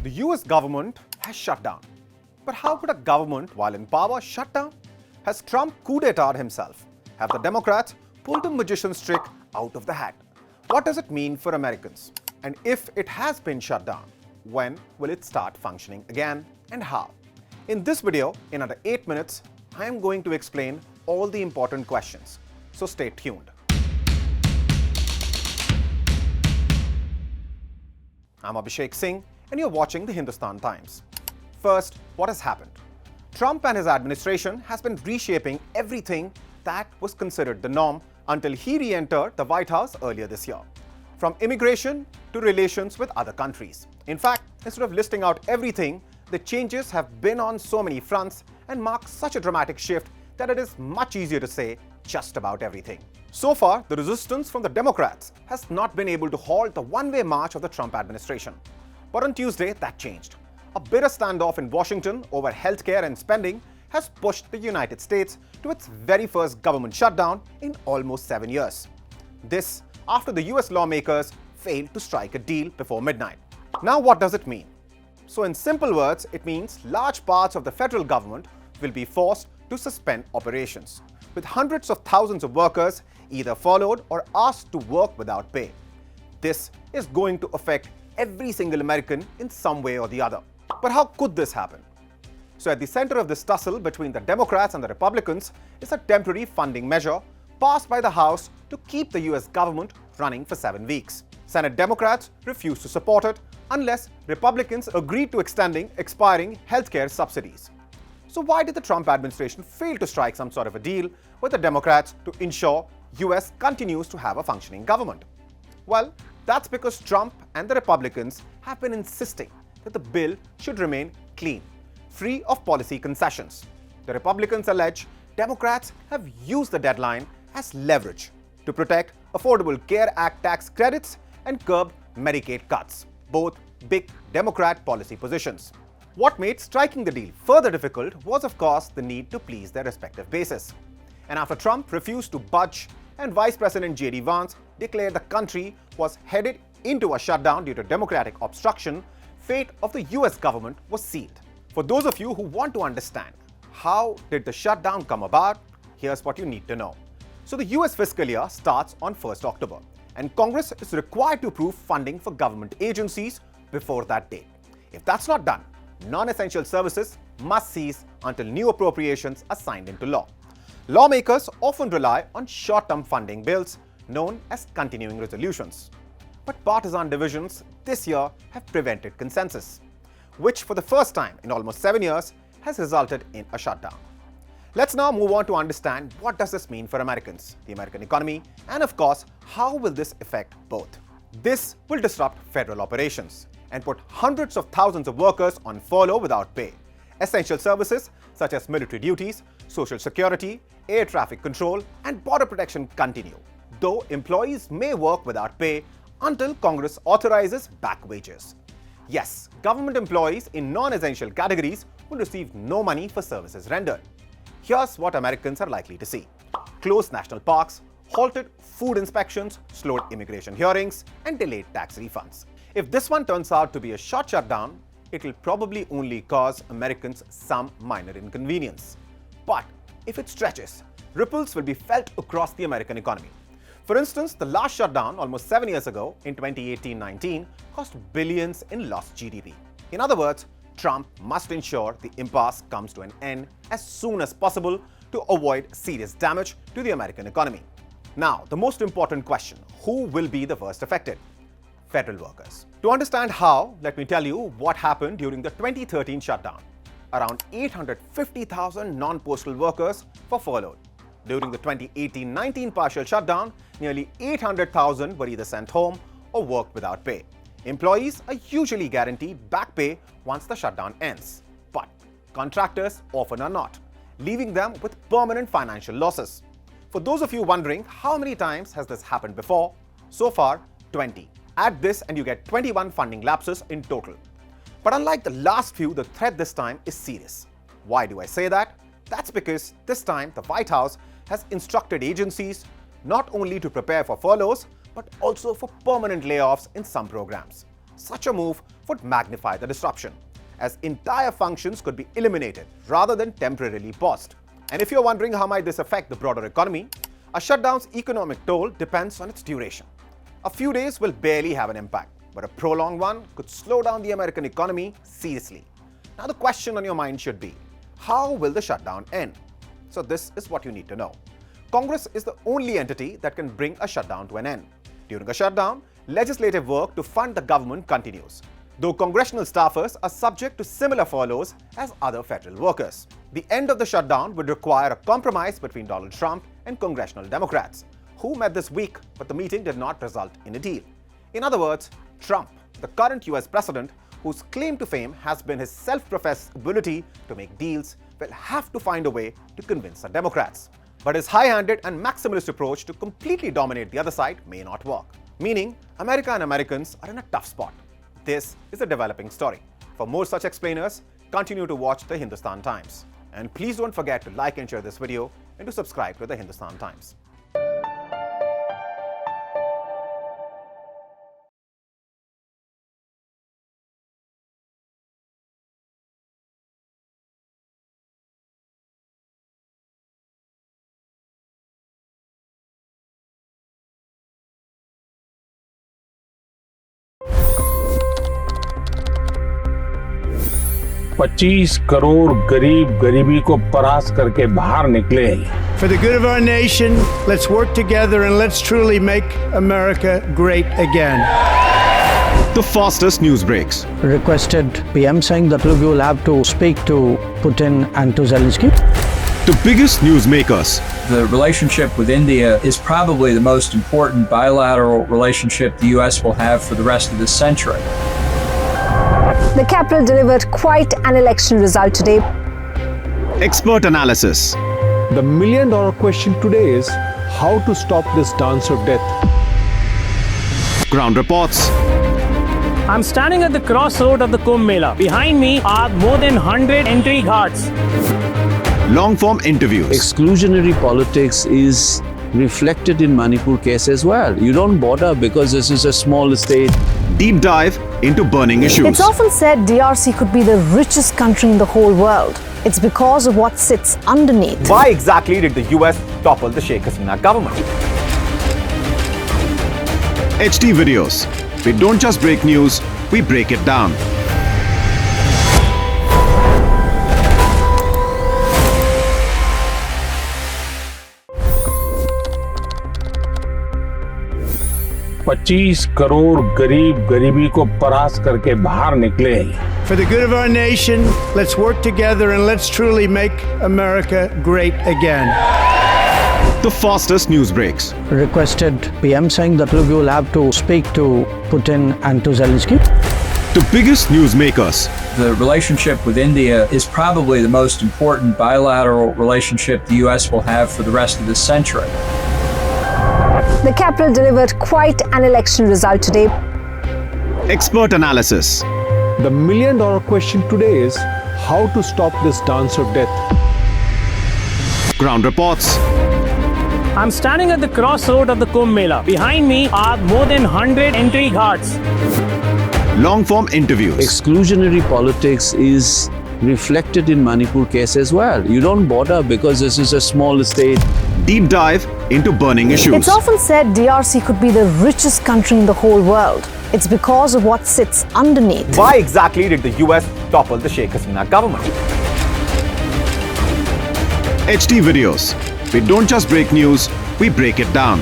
The US government has shut down. But how could a government, while in power, shut down? Has Trump coup d'etat himself? Have the Democrats pulled a magician's trick out of the hat? What does it mean for Americans? And if it has been shut down, when will it start functioning again and how? In this video, in under 8 minutes, I am going to explain all the important questions. So stay tuned. I'm Abhishek Singh and you're watching the Hindustan Times. First, what has happened? Trump and his administration has been reshaping everything that was considered the norm until he re-entered the White House earlier this year. From immigration to relations with other countries. In fact, instead of listing out everything, the changes have been on so many fronts and mark such a dramatic shift that it is much easier to say just about everything. So far, the resistance from the Democrats has not been able to halt the one-way march of the Trump administration. But on Tuesday, that changed. A bitter standoff in Washington over healthcare and spending has pushed the United States to its very first government shutdown in almost 7 years. This after the US lawmakers failed to strike a deal before midnight. Now what does it mean? So in simple words, it means large parts of the federal government will be forced to suspend operations, with hundreds of thousands of workers either furloughed or asked to work without pay. This is going to affect every single American in some way or the other. But how could this happen? So at the center of this tussle between the Democrats and the Republicans is a temporary funding measure passed by the House to keep the US government running for 7 weeks. Senate Democrats refused to support it unless Republicans agreed to extending expiring healthcare subsidies. So why did the Trump administration fail to strike some sort of a deal with the Democrats to ensure US continues to have a functioning government? Well, that's because Trump and the Republicans have been insisting that the bill should remain clean, free of policy concessions. The Republicans allege Democrats have used the deadline as leverage to protect Affordable Care Act tax credits and curb Medicaid cuts, both big Democrat policy positions. What made striking the deal further difficult was, of course, the need to please their respective bases. And after Trump refused to budge and Vice President J.D. Vance declared the country was headed into a shutdown due to Democratic obstruction, fate of the US government was sealed. For those of you who want to understand how did the shutdown come about, here's what you need to know. So the US fiscal year starts on 1st October, and Congress is required to approve funding for government agencies before that date. If that's not done, non-essential services must cease until new appropriations are signed into law. Lawmakers often rely on short-term funding bills known as continuing resolutions. But partisan divisions this year have prevented consensus, which for the first time in almost 7 years has resulted in a shutdown. Let's now move on to understand what does this mean for Americans, the American economy, and of course, how will this affect both? This will disrupt federal operations and put hundreds of thousands of workers on furlough without pay. Essential services such as military duties, social security, air traffic control, and border protection continue, though employees may work without pay until Congress authorizes back wages. Yes, government employees in non-essential categories will receive no money for services rendered. Here's what Americans are likely to see: closed national parks, halted food inspections, slowed immigration hearings, and delayed tax refunds. If this one turns out to be a short shutdown, it will probably only cause Americans some minor inconvenience. But if it stretches, ripples will be felt across the American economy. For instance, the last shutdown almost 7 years ago in 2018-19 cost billions in lost GDP. In other words, Trump must ensure the impasse comes to an end as soon as possible to avoid serious damage to the American economy. Now, the most important question: who will be the first affected? Federal workers. To understand how, let me tell you what happened during the 2013 shutdown. Around 850,000 non-postal workers were furloughed. During the 2018-19 partial shutdown, nearly 800,000 were either sent home or worked without pay. Employees are usually guaranteed back pay once the shutdown ends, but contractors often are not, leaving them with permanent financial losses. For those of you wondering how many times has this happened before, so far 20. Add this and you get 21 funding lapses in total. But unlike the last few, the threat this time is serious. Why do I say that? That's because this time the White House has instructed agencies not only to prepare for furloughs, but also for permanent layoffs in some programs. Such a move would magnify the disruption, as entire functions could be eliminated rather than temporarily paused. And if you're wondering how might this affect the broader economy, a shutdown's economic toll depends on its duration. A few days will barely have an impact, but a prolonged one could slow down the American economy seriously. Now the question on your mind should be, how will the shutdown end? So this is what you need to know. Congress is the only entity that can bring a shutdown to an end. During a shutdown, legislative work to fund the government continues, though congressional staffers are subject to similar furloughs as other federal workers. The end of the shutdown would require a compromise between Donald Trump and congressional Democrats, who met this week, but the meeting did not result in a deal. In other words, Trump, the current US president, whose claim to fame has been his self-professed ability to make deals, will have to find a way to convince the Democrats. But his high-handed and maximalist approach to completely dominate the other side may not work, meaning America and Americans are in a tough spot. This is a developing story. For more such explainers, continue to watch the Hindustan Times. And please don't forget to like and share this video and to subscribe to the Hindustan Times. $25 crore गरीब गरीबी को परास्त करके बाहर निकले। For the good of our nation, let's work together and let's truly make America great again. The fastest news breaks. Requested PM saying that look, you will have to speak to Putin and to Zelensky. The biggest news makers. The relationship with India is probably the most important bilateral relationship the US will have for the rest of this century. The capital delivered quite an election result today. Expert analysis. The million-dollar question today is how to stop this dance of death. Ground reports. I'm standing at the crossroad of the Kumbh Mela. Behind me are more than 100 entry ghats. Long-form interviews. Exclusionary politics is reflected in Manipur case as well. You don't bother because this is a small state. Deep dive into burning issues. It's often said DRC could be the richest country in the whole world. It's because of what sits underneath. Why exactly did the US topple the Sheikh Hasina government? HT videos. We don't just break news, we break it down. $25 crore गरीब गरीबी को परास्त करके बाहर निकले। For the good of our nation, let's work together and let's truly make America great again. The fastest news breaks. Requested PM saying that look, you will have to speak to Putin and to Zelensky. The biggest news makers. The relationship with India is probably the most important bilateral relationship the US will have for the rest of this century. The capital delivered quite an election result today. Expert analysis. The million-dollar question today is how to stop this dance of death. Ground reports. I'm standing at the crossroad of the Kumbh Mela. Behind me are more than 100 entry ghats. Long-form interviews. Exclusionary politics is reflected in Manipur case as well. You don't bother because this is a small state. Deep dive into burning issues. It's often said DRC could be the richest country in the whole world. It's because of what sits underneath. Why exactly did the US topple the Sheikh Hasina government? HT videos. We don't just break news, we break it down.